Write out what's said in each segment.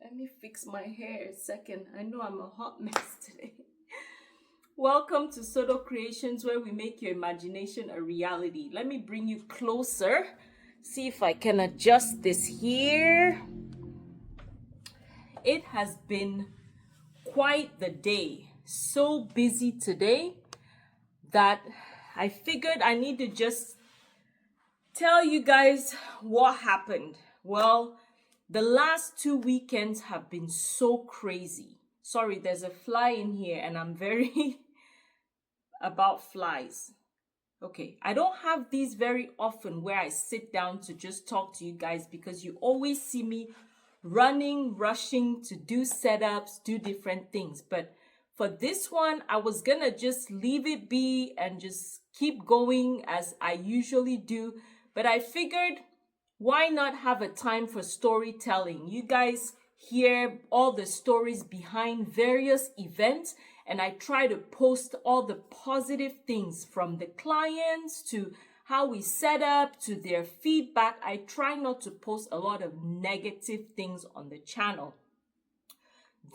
Let me fix my hair a second. I know I'm a hot mess today. Welcome to Sodo Creations, where we make your imagination a reality. Let me bring you closer. See if I can adjust this here. It has been quite the day. So busy today that I figured I need to just tell you guys what happened. Well, the last 2 weekends have been so crazy. Sorry, there's a fly in here and I'm very about flies. Okay, I don't have these very often where I sit down to just talk to you guys because you always see me running, rushing to do setups, do different things. But for this one, I was gonna just leave it be and just keep going as I usually do. But I figured, why not have a time for storytelling? You guys hear all the stories behind various events, and I try to post all the positive things from the clients to how we set up to their feedback. I try not to post a lot of negative things on the channel.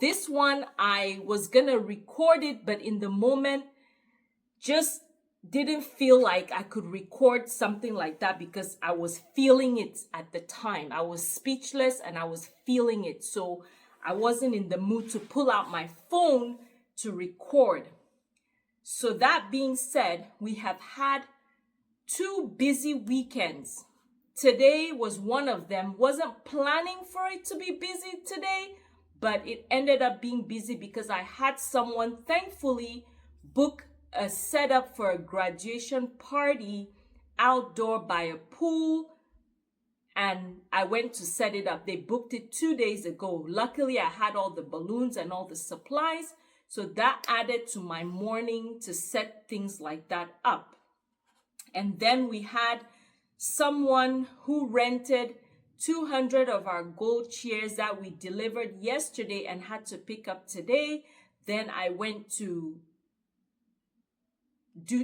This one, I was gonna record it, but in the moment, just didn't feel like I could record something like that because I was feeling it at the time. I was speechless and I was feeling it. So I wasn't in the mood to pull out my phone to record. So that being said, we have had 2 busy weekends. Today was one of them. Wasn't planning for it to be busy today, but it ended up being busy because I had someone thankfully book a setup for a graduation party outdoor by a pool, and I went to set it up. They booked it 2 days ago. Luckily, I had all the balloons and all the supplies, so that added to my morning to set things like that up. And then we had someone who rented 200 of our gold chairs that we delivered yesterday and had to pick up today. Then I went to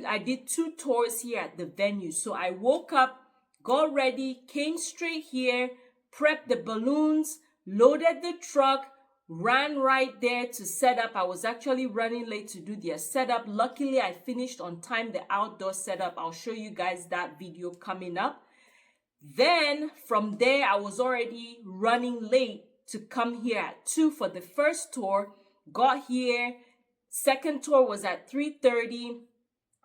I did 2 tours here at the venue. So I woke up, got ready, came straight here, prepped the balloons, loaded the truck, ran right there to set up. I was actually running late to do their setup. Luckily, I finished on time the outdoor setup. I'll show you guys that video coming up. Then from there, I was already running late to come here at 2 for the first tour. Got here. Second tour was at 3:30.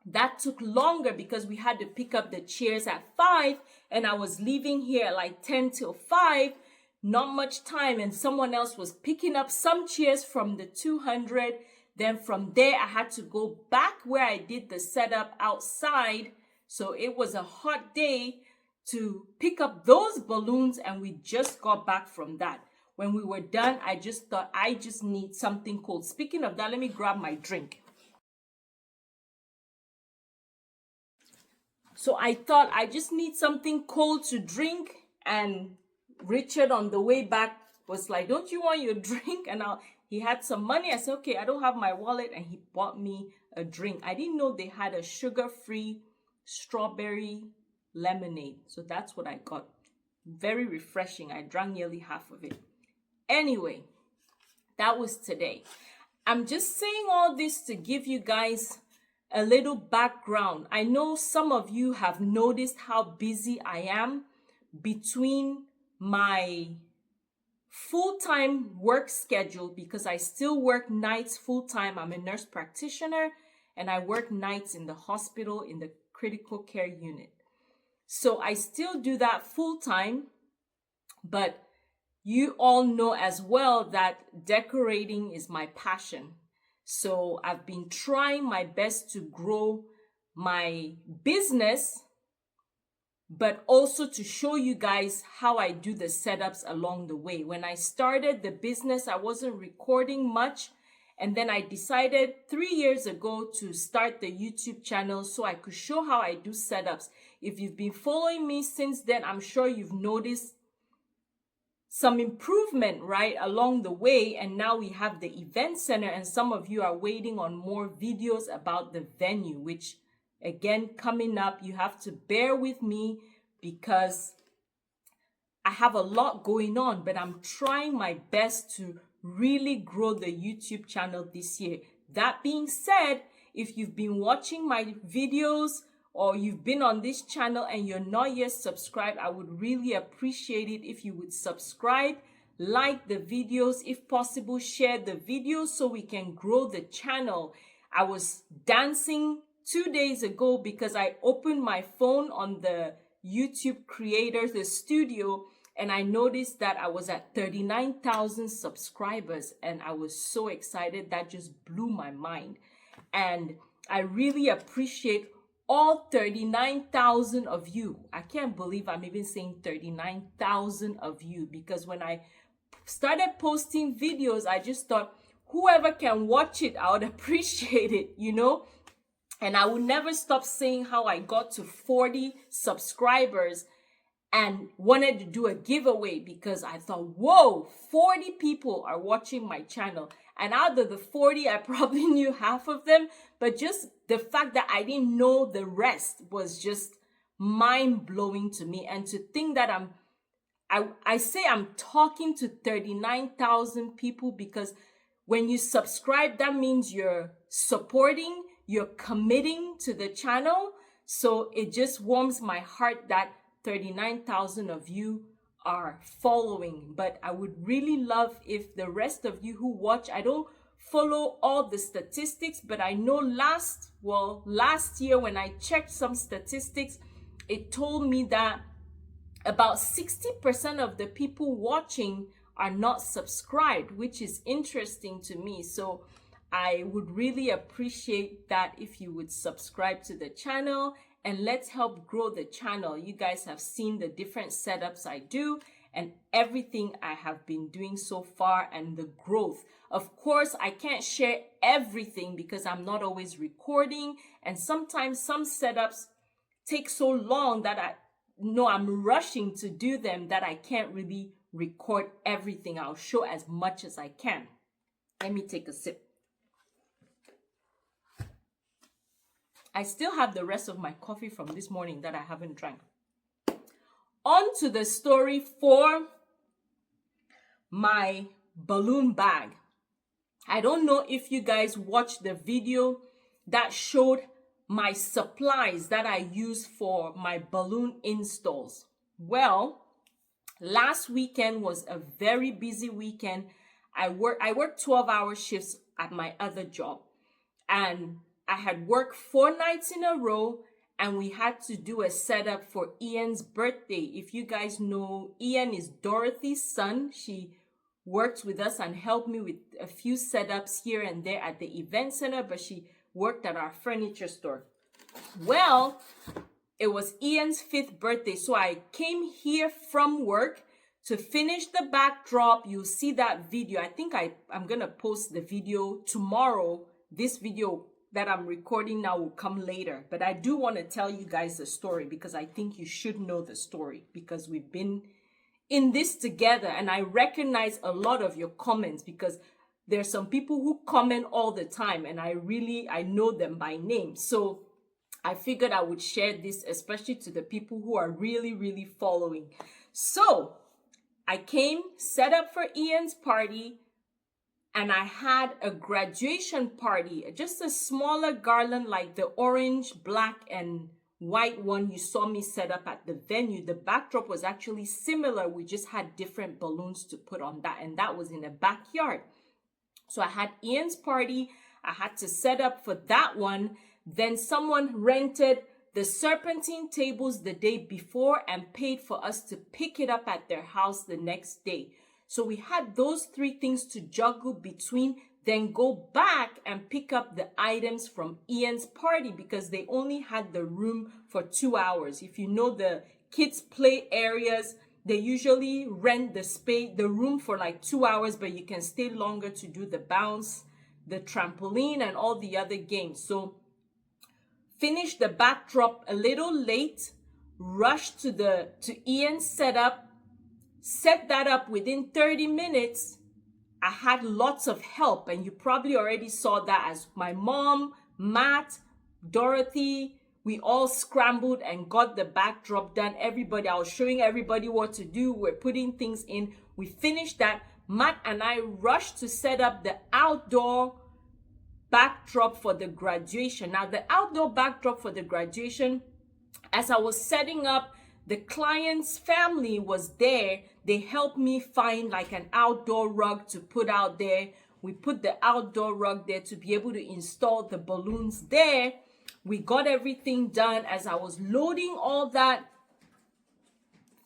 That took longer because we had to pick up the chairs at 5, and I was leaving here at like 10 till 5. Not much time, and someone else was picking up some chairs from the 200. Then from there, I had to go back where I did the setup outside. So it was a hot day to pick up those balloons, and we just got back from that. When we were done, I just thought I just need something cold. Speaking of that, let me grab my drink. So I thought I just need something cold to drink, and Richard on the way back was like, don't you want your drink? And he had some money. I said, okay, I don't have my wallet. And he bought me a drink. I didn't know they had a sugar-free strawberry lemonade. So that's what I got. Very refreshing. I drank nearly half of it. Anyway, that was today. I'm just saying all this to give you guys a little background. I know some of you have noticed how busy I am between my full-time work schedule, because I still work nights full-time. I'm a nurse practitioner and I work nights in the hospital in the critical care unit. So I still do that full-time, but you all know as well that decorating is my passion. So I've been trying my best to grow my business, but also to show you guys how I do the setups along the way. When I started the business, I wasn't recording much. And then I decided 3 years ago to start the YouTube channel so I could show how I do setups. If you've been following me since then, I'm sure you've noticed some improvement right along the way. And now we have the event center, and some of you are waiting on more videos about the venue, which again, coming up. You have to bear with me because I have a lot going on, but I'm trying my best to really grow the YouTube channel this year. That being said, if you've been watching my videos or you've been on this channel and you're not yet subscribed, I would really appreciate it if you would subscribe, like the videos, if possible, share the videos so we can grow the channel. I was dancing 2 days ago because I opened my phone on the YouTube creators, the studio, and I noticed that I was at 39,000 subscribers, and I was so excited. That just blew my mind. And I really appreciate all 39,000 of you. I can't believe I'm even saying 39,000 of you, because when I started posting videos, I just thought, whoever can watch it, I would appreciate it, you know? And I would never stop saying how I got to 40 subscribers and wanted to do a giveaway, because I thought, whoa, 40 people are watching my channel. And out of the 40, I probably knew half of them. But just the fact that I didn't know the rest was just mind-blowing to me. And to think that I say I'm talking to 39,000 people, because when you subscribe, that means you're supporting, you're committing to the channel. So it just warms my heart that 39,000 of you are following. But I would really love if the rest of you who watch, I don't follow all the statistics, but I know last year when I checked some statistics, it told me that about 60% of the people watching are not subscribed, which is interesting to me. So I would really appreciate that if you would subscribe to the channel, and let's help grow the channel. You guys have seen the different setups I do and everything I have been doing so far and the growth. Of course, I can't share everything because I'm not always recording, and sometimes some setups take so long that I'm rushing to do them that I can't really record everything. I'll show as much as I can. Let me take a sip. I still have the rest of my coffee from this morning that I haven't drank. On to the story for my balloon bag. I don't know if you guys watched the video that showed my supplies that I use for my balloon installs. Well, last weekend was a very busy weekend. I worked 12-hour shifts at my other job, and I had worked 4 nights in a row, and we had to do a setup for Ian's birthday. If you guys know, Ian is Dorothy's son. She worked with us and helped me with a few setups here and there at the event center, but she worked at our furniture store. Well, it was Ian's 5th birthday, so I came here from work to finish the backdrop. You'll see that video. I think I'm going to post the video tomorrow. This video that I'm recording now will come later, but I do want to tell you guys the story because I think you should know the story, because we've been in this together, and I recognize a lot of your comments because there's some people who comment all the time, and I know them by name. So I figured I would share this, especially to the people who are really following. So I came, set up for Ian's party, and I had a graduation party, just a smaller garland like the orange, black, and white one you saw me set up at the venue. The backdrop was actually similar. We just had different balloons to put on that, and that was in a backyard. So I had Ian's party. I had to set up for that one. Then someone rented the serpentine tables the day before and paid for us to pick it up at their house the next day. So we had those 3 things to juggle between, then go back and pick up the items from Ian's party because they only had the room for 2 hours. If you know the kids' play areas, they usually rent the room for like 2 hours, but you can stay longer to do the bounce, the trampoline, and all the other games. So finished the backdrop a little late, rushed to Ian's setup, set that up within 30 minutes. I had lots of help, and you probably already saw that as my mom, Matt, Dorothy, We all scrambled and got the backdrop done. Everybody, I was showing everybody what to do. We're putting things in. We finished that. Matt and I rushed to set up the outdoor backdrop for the graduation. Now, the outdoor backdrop for the graduation, as I was setting up, the client's family was there. They helped me find like an outdoor rug to put out there. We put the outdoor rug there to be able to install the balloons there. We got everything done. As I was loading all that,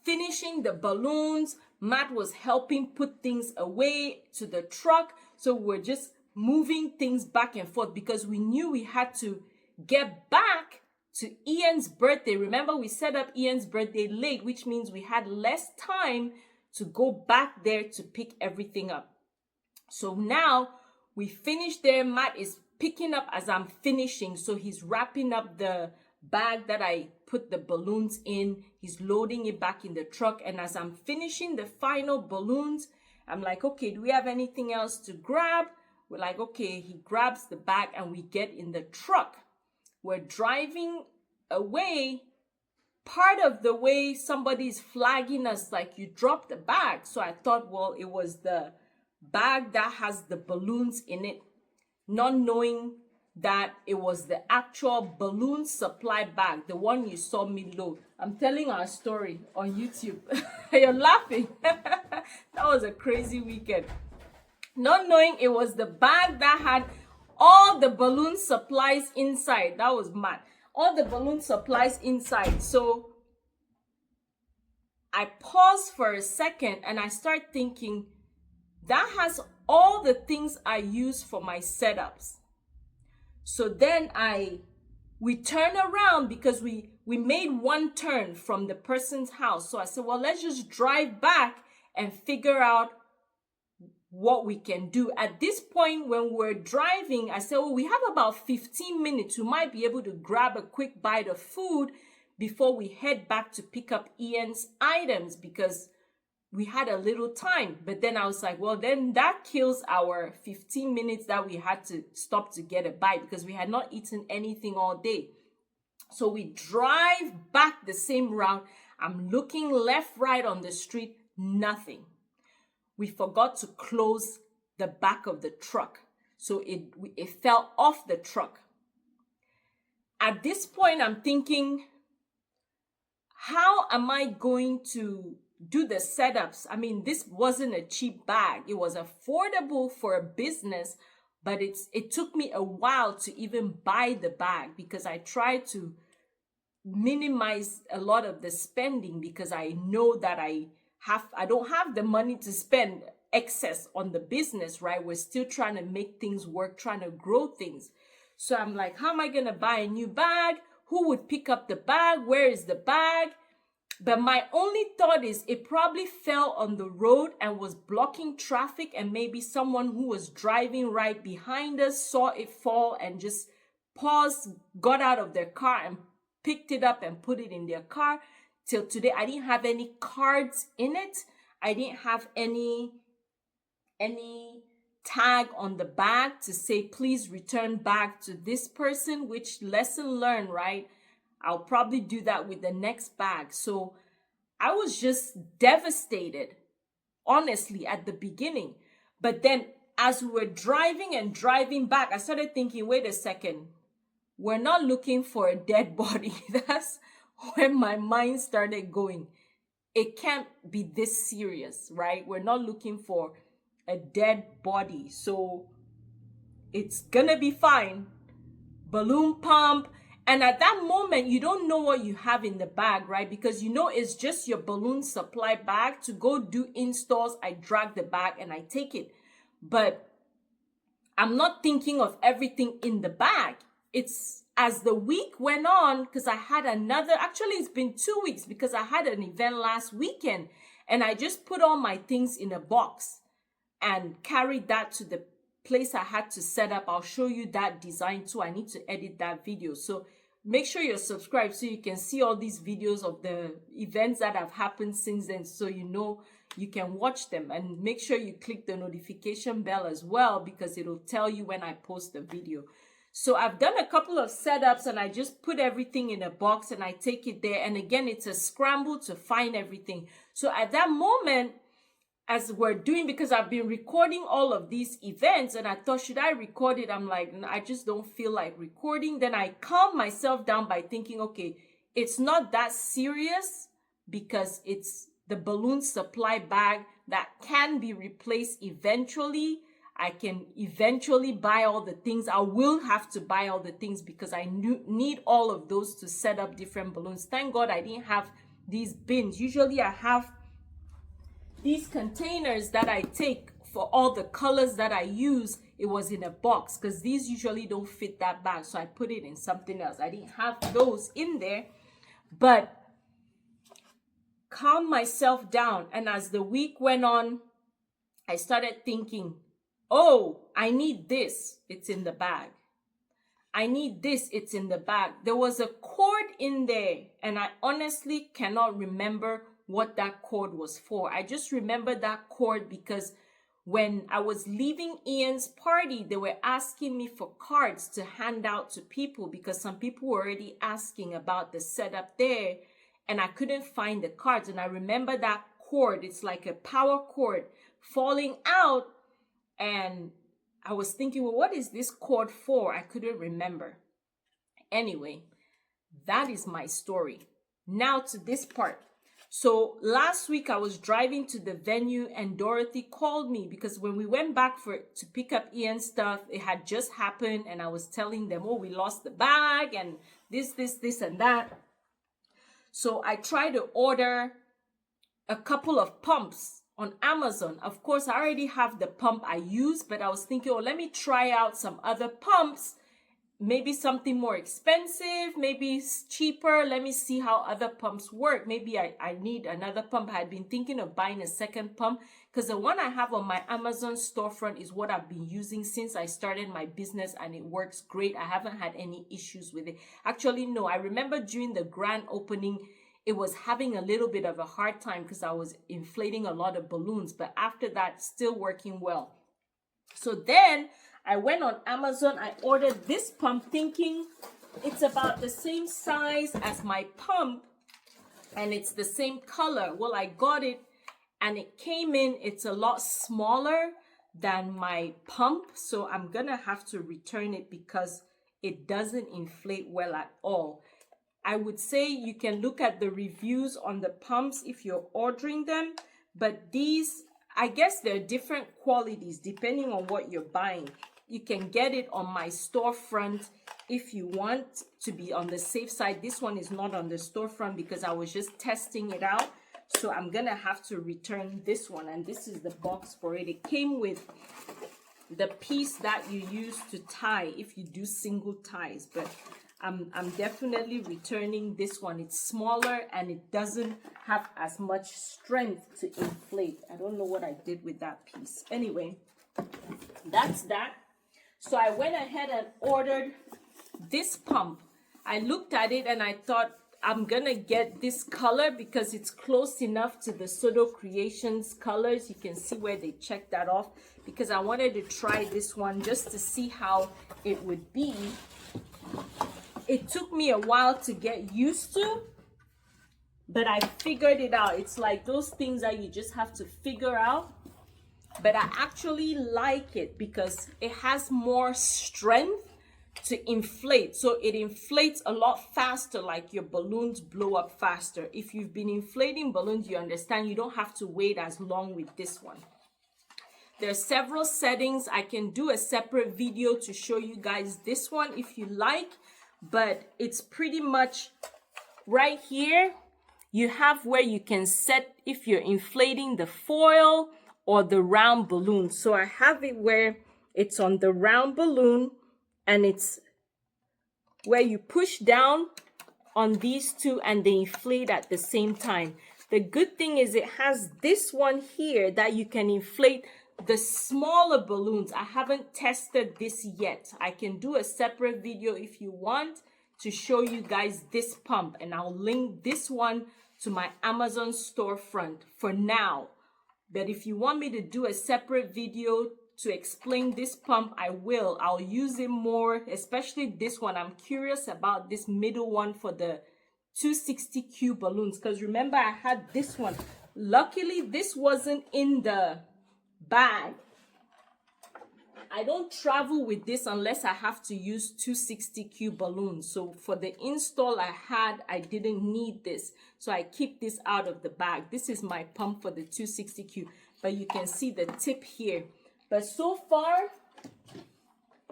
finishing the balloons, Matt was helping put things away to the truck. So we're just moving things back and forth because we knew we had to get back to Ian's birthday. Remember, we set up Ian's birthday late, which means we had less time to go back there to pick everything up. So now we finished there. Matt is picking up as I'm finishing. So he's wrapping up the bag that I put the balloons in. He's loading it back in the truck. And as I'm finishing the final balloons, I'm like, okay, do we have anything else to grab? We're like, okay, he grabs the bag and we get in the truck. We're driving away. Part of the way somebody's flagging us like, you dropped the bag. So I thought, well, it was the bag that has the balloons in it, not knowing that it was the actual balloon supply bag, the one you saw me load. I'm telling our story on YouTube. You're laughing. That was a crazy weekend. Not knowing it was the bag that had all the balloon supplies inside. That was mad. All the balloon supplies inside. So I paused for a second and I start thinking, that has all the things I use for my setups. So then we turn around because we made one turn from the person's house. So I said, well, let's just drive back and figure out what we can do. At this point, when we're driving, I said, well, we have about 15 minutes. We might be able to grab a quick bite of food before we head back to pick up Ian's items because we had a little time. But then I was like, well, then that kills our 15 minutes that we had to stop to get a bite because we had not eaten anything all day. So we drive back the same route. I'm looking left, right on the street, nothing. We forgot to close the back of the truck. So it fell off the truck. At this point, I'm thinking, how am I going to do the setups? I mean, this wasn't a cheap bag. It was affordable for a business, but it took me a while to even buy the bag because I tried to minimize a lot of the spending because I know that I don't have the money to spend excess on the business, right? We're still trying to make things work, trying to grow things. So I'm like, how am I going to buy a new bag? Who would pick up the bag? Where is the bag? But my only thought is it probably fell on the road and was blocking traffic, and maybe someone who was driving right behind us saw it fall and just paused, got out of their car and picked it up and put it in their car. Till today, I didn't have any cards in it. I didn't have any tag on the bag to say, please return back to this person, which lesson learned, right? I'll probably do that with the next bag. So I was just devastated, honestly, at the beginning. But then as we were driving and driving back, I started thinking, wait a second, we're not looking for a dead body. That's when my mind started going. It can't be this serious, right? We're not looking for a dead body. So it's gonna be fine. Balloon pump. And at that moment, you don't know what you have in the bag, right? Because you know it's just your balloon supply bag. To go do installs, I drag the bag and I take it. But I'm not thinking of everything in the bag. It's as the week went on, because I had actually it's been 2 weeks because I had an event last weekend and I just put all my things in a box and carried that to the place I had to set up. I'll show you that design too. I need to edit that video. So make sure you're subscribed so you can see all these videos of the events that have happened since then, so you know you can watch them. And make sure you click the notification bell as well because it'll tell you when I post the video. So I've done a couple of setups and I just put everything in a box and I take it there. And again, it's a scramble to find everything. So at that moment, as we're doing, because I've been recording all of these events and I thought, should I record it? I'm like, I just don't feel like recording. Then I calm myself down by thinking, okay, it's not that serious because it's the balloon supply bag that can be replaced eventually. I can eventually buy all the things. I will have to buy all the things because I need all of those to set up different balloons. Thank God I didn't have these bins. Usually I have these containers that I take for all the colors that I use. It was in a box because these usually don't fit that bag. So I put it in something else. I didn't have those in there, but calm myself down. And as the week went on, I started thinking, oh, I need this. It's in the bag. I need this. It's in the bag. There was a cord in there, and I honestly cannot remember what that cord was for. I just remember that cord because when I was leaving Ian's party, they were asking me for cards to hand out to people because some people were already asking about the setup there, and I couldn't find the cards. And I remember that cord. It's like a power cord falling out. And I was thinking, well, what is this cord for? I couldn't remember. Anyway, that is my story. Now to this part. So last week I was driving to the venue and Dorothy called me because when we went back to pick up Ian's stuff, it had just happened. And I was telling them, oh, we lost the bag and this, and that. So I tried to order a couple of pumps on Amazon. Of course, I already have the pump I use, but I was thinking, oh, let me try out some other pumps. Maybe something more expensive, maybe cheaper. Let me see how other pumps work. Maybe I need another pump. I had been thinking of buying a second pump because the one I have on my Amazon storefront is what I've been using since I started my business and it works great. I haven't had any issues with it. Actually, no, I remember during the grand opening, it was having a little bit of a hard time because I was inflating a lot of balloons, but after that, still working well. So then I went on Amazon, I ordered this pump thinking it's about the same size as my pump and it's the same color. Well, I got it and it came in, it's a lot smaller than my pump. So I'm gonna have to return it because it doesn't inflate well at all. I would say you can look at the reviews on the pumps if you're ordering them, but these, I guess they're different qualities depending on what you're buying. You can get it on my storefront if you want to be on the safe side. This one is not on the storefront because I was just testing it out. So I'm gonna have to return this one, and this is the box for it. It came with the piece that you use to tie if you do single ties, but I'm definitely returning this one. It's smaller and it doesn't have as much strength to inflate. I don't know what I did with that piece. Anyway, that's that. So I went ahead and ordered this pump. I looked at it and I thought I'm gonna get this color because it's close enough to the Sodo Creations colors. You can see where they checked that off because I wanted to try this one just to see how it would be. It took me a while to get used to, but I figured it out. It's like those things that you just have to figure out. But I actually like it because it has more strength to inflate. So it inflates a lot faster, like your balloons blow up faster. If you've been inflating balloons, you understand you don't have to wait as long with this one. There's several settings. I can do a separate video to show you guys this one if you like. But it's pretty much right here. You have where you can set if you're inflating the foil or the round balloon. So I have it where it's on the round balloon and it's where you push down on these two and they inflate at the same time. The good thing is it has this one here that you can inflate the smaller balloons. I haven't tested this yet. I can do a separate video if you want to show you guys this pump, and I'll link this one to my Amazon storefront for now. But if you want me to do a separate video to explain this pump, I'll use it more, especially this one. I'm curious about this middle one for the 260Q balloons, because remember I had this one. Luckily this wasn't in the bag. I don't travel with this unless I have to use 260Q balloons. So for the install I didn't need this. So I keep this out of the bag. This is my pump for the 260Q. But you can see the tip here. But so far,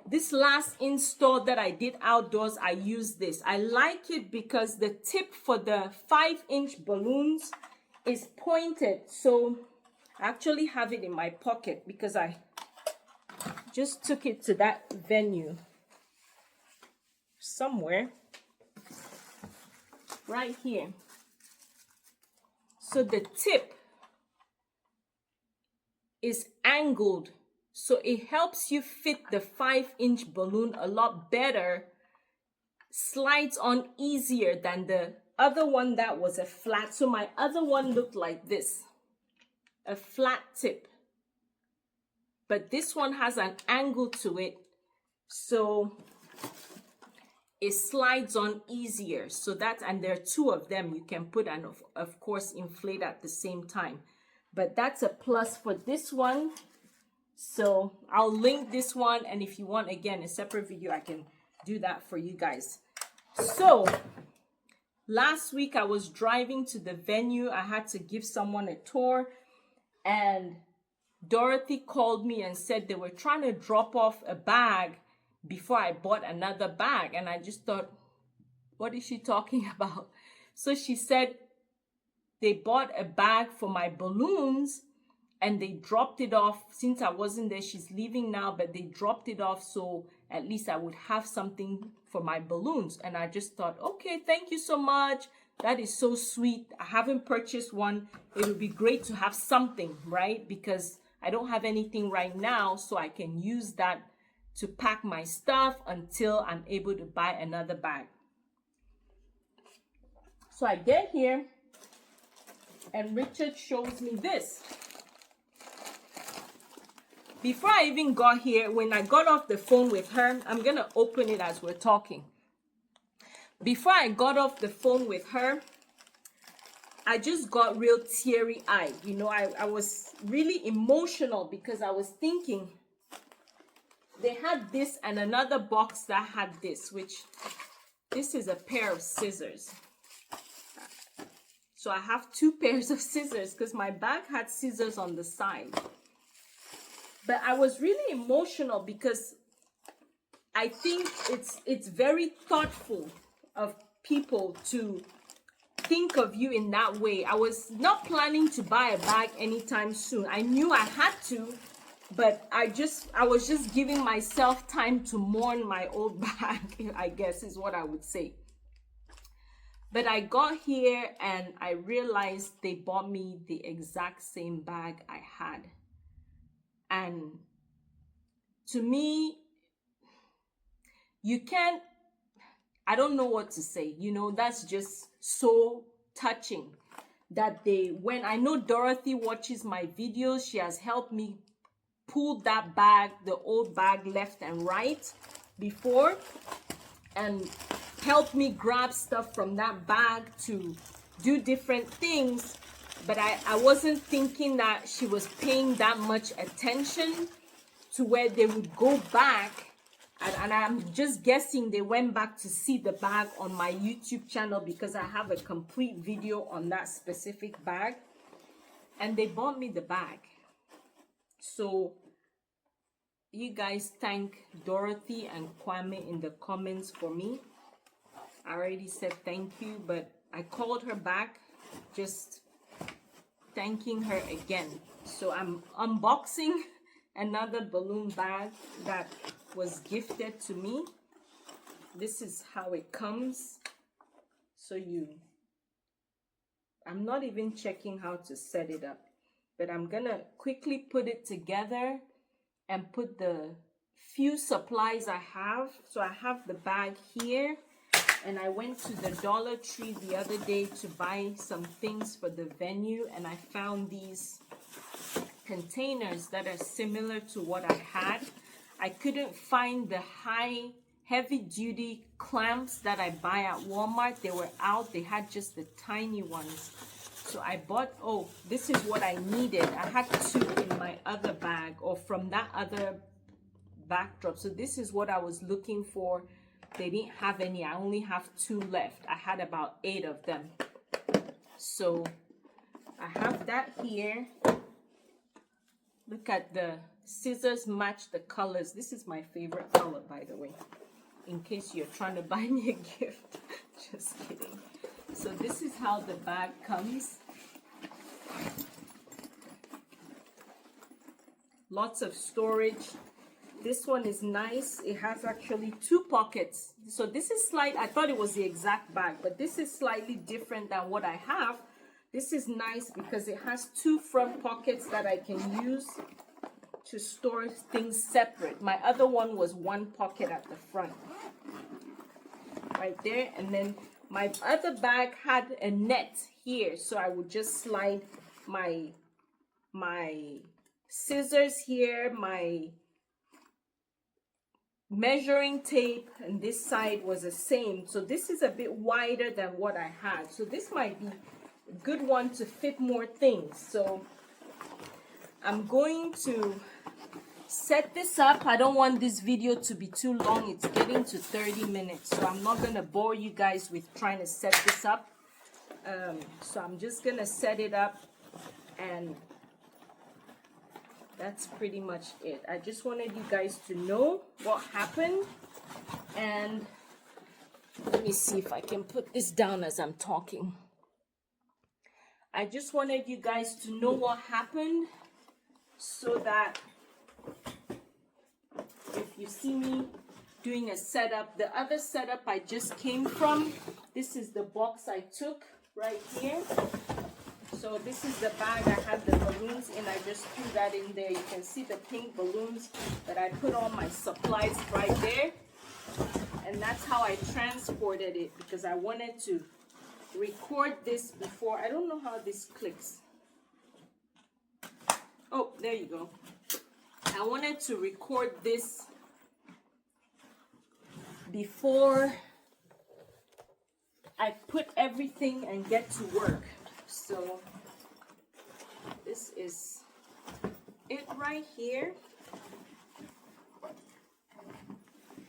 this last install that I did outdoors, I used this. I like it because the tip for the 5-inch balloons is pointed. So I actually have it in my pocket because I just took it to that venue somewhere right here. So the tip is angled, so it helps you fit the 5-inch balloon a lot better, slides on easier than the other one that was a flat. So my other one looked like this, a flat tip. But this one has an angle to it, so it slides on easier. So that, and there are 2 of them you can put, and of course inflate at the same time. But that's a plus for this one. So I'll link this one, and if you want, again, a separate video, I can do that for you guys. So last week I was driving to the venue. I had to give someone a tour, and Dorothy called me and said they were trying to drop off a bag before I bought another bag. And I just thought, what is she talking about? So she said they bought a bag for my balloons and they dropped it off. Since I wasn't there, she's leaving now, but they dropped it off so at least I would have something for my balloons. And I just thought, okay, thank you so much. That is so sweet. I haven't purchased one. It would be great to have something, right? Because I don't have anything right now, so I can use that to pack my stuff until I'm able to buy another bag. So I get here and Richard shows me this. Before I even got here, when I got off the phone with her, I'm going to open it as we're talking. Before I got off the phone with her, I just got real teary-eyed. You know, I was really emotional because I was thinking they had this and another box that had this, which this is a pair of scissors. So I have 2 pairs of scissors because my bag had scissors on the side. But I was really emotional because I think it's very thoughtful of people to think of you in that way. I was not planning to buy a bag anytime soon. I knew I had to, but I was just giving myself time to mourn my old bag, I guess is what I would say. But I got here and I realized they bought me the exact same bag I had. And to me, you can't, I don't know what to say. You know, that's just so touching that when I know Dorothy watches my videos, she has helped me pull that bag, the old bag left and right before, and helped me grab stuff from that bag to do different things. But I wasn't thinking that she was paying that much attention to where they would go back. And I'm just guessing they went back to see the bag on my YouTube channel because I have a complete video on that specific bag. And they bought me the bag. So you guys thank Dorothy and Kwame in the comments for me. I already said thank you, but I called her back just thanking her again. So I'm unboxing another balloon bag that was gifted to me. This is how it comes. So I'm not even checking how to set it up, but I'm gonna quickly put it together and put the few supplies I have. So I have the bag here, and I went to the Dollar Tree the other day to buy some things for the venue, and I found these containers that are similar to what I had. I couldn't find the heavy duty clamps that I buy at Walmart. They were out. They had just the tiny ones. So I bought, oh, this is what I needed. I had 2 in my other bag, or from that other backdrop. So this is what I was looking for. They didn't have any. I only have 2 left. I had about 8 of them. So I have that here. Look at the scissors match the colors. This is my favorite color, by the way, in case you're trying to buy me a gift. Just kidding. So this is how the bag comes. Lots of storage. This one is nice. It has actually 2 pockets. So this is slight. I thought it was the exact bag, but this is slightly different than what I have. This is nice because it has 2 front pockets that I can use to store things separate. My other one was 1 pocket at the front, right there. And then my other bag had a net here, so I would just slide my scissors here, my measuring tape, and this side was the same. So this is a bit wider than what I had. So this might be a good one to fit more things. So I'm going to set this up. I don't want this video to be too long. It's getting to 30 minutes, so I'm not going to bore you guys with trying to set this up. So I'm just going to set it up, and that's pretty much it. I just wanted you guys to know what happened. And let me see if I can put this down as I'm talking. I just wanted you guys to know what happened, so that if you see me doing a setup, the other setup I just came from, this is the box I took right here. So this is the bag I had the balloons in. I just threw that in there. You can see the pink balloons, but I put all my supplies right there. And that's how I transported it, because I wanted to record this before. I don't know how this clicks. Oh, there you go. I wanted to record this before I put everything and get to work. So this is it right here.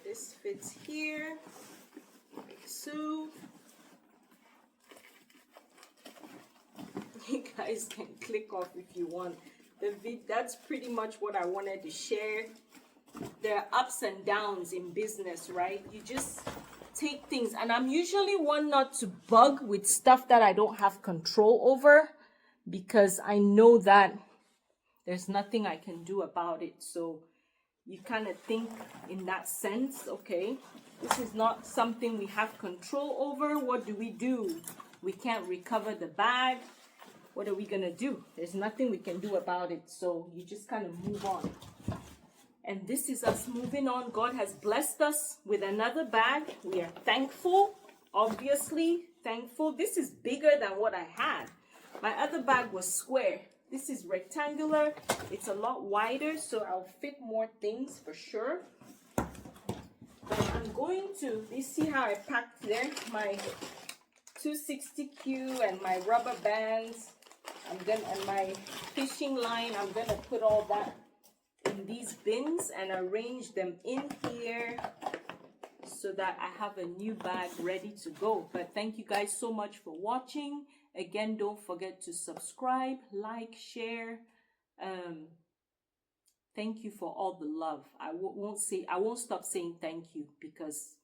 This fits here, like so. You guys can click off if you want. That's pretty much what I wanted to share. There are ups and downs in business, right? You just take things, and I'm usually one not to bug with stuff that I don't have control over, because I know that there's nothing I can do about it. So you kind of think in that sense, okay, this is not something we have control over. What do? We can't recover the bag. What are we gonna do? There's nothing we can do about it. So you just kind of move on. And this is us moving on. God has blessed us with another bag. We are thankful, obviously thankful. This is bigger than what I had. My other bag was square. This is rectangular. It's a lot wider, so I'll fit more things for sure. But I'm going to, you see how I packed there? My 260Q and my rubber bands. And my fishing line, I'm gonna put all that in these bins and arrange them in here so that I have a new bag ready to go. But thank you guys so much for watching. Again, don't forget to subscribe, like, share. Thank you for all the love. I won't stop saying thank you, because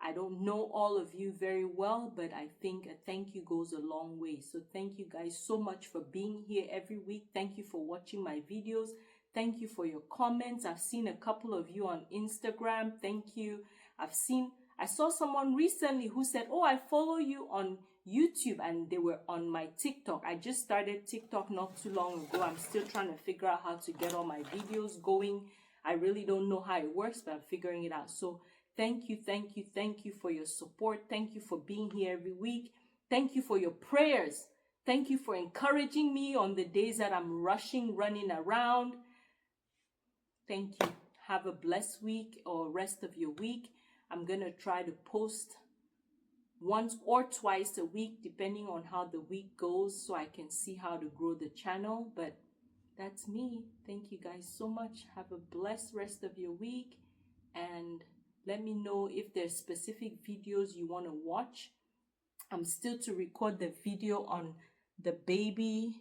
I don't know all of you very well, but I think a thank you goes a long way. So thank you guys so much for being here every week. Thank you for watching my videos. Thank you for your comments. I've seen a couple of you on Instagram. Thank you. I saw someone recently who said, oh, I follow you on YouTube, and they were on my TikTok. I just started TikTok not too long ago. I'm still trying to figure out how to get all my videos going. I really don't know how it works, but I'm figuring it out. So thank you, thank you, thank you for your support. Thank you for being here every week. Thank you for your prayers. Thank you for encouraging me on the days that I'm rushing, running around. Thank you. Have a blessed week or rest of your week. I'm going to try to post once or twice a week, depending on how the week goes, so I can see how to grow the channel. But that's me. Thank you guys so much. Have a blessed rest of your week. And let me know if there's specific videos you want to watch. I'm still to record the video on the baby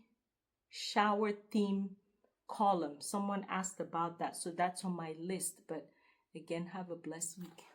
shower theme column. Someone asked about that, so that's on my list. But again, have a blessed week.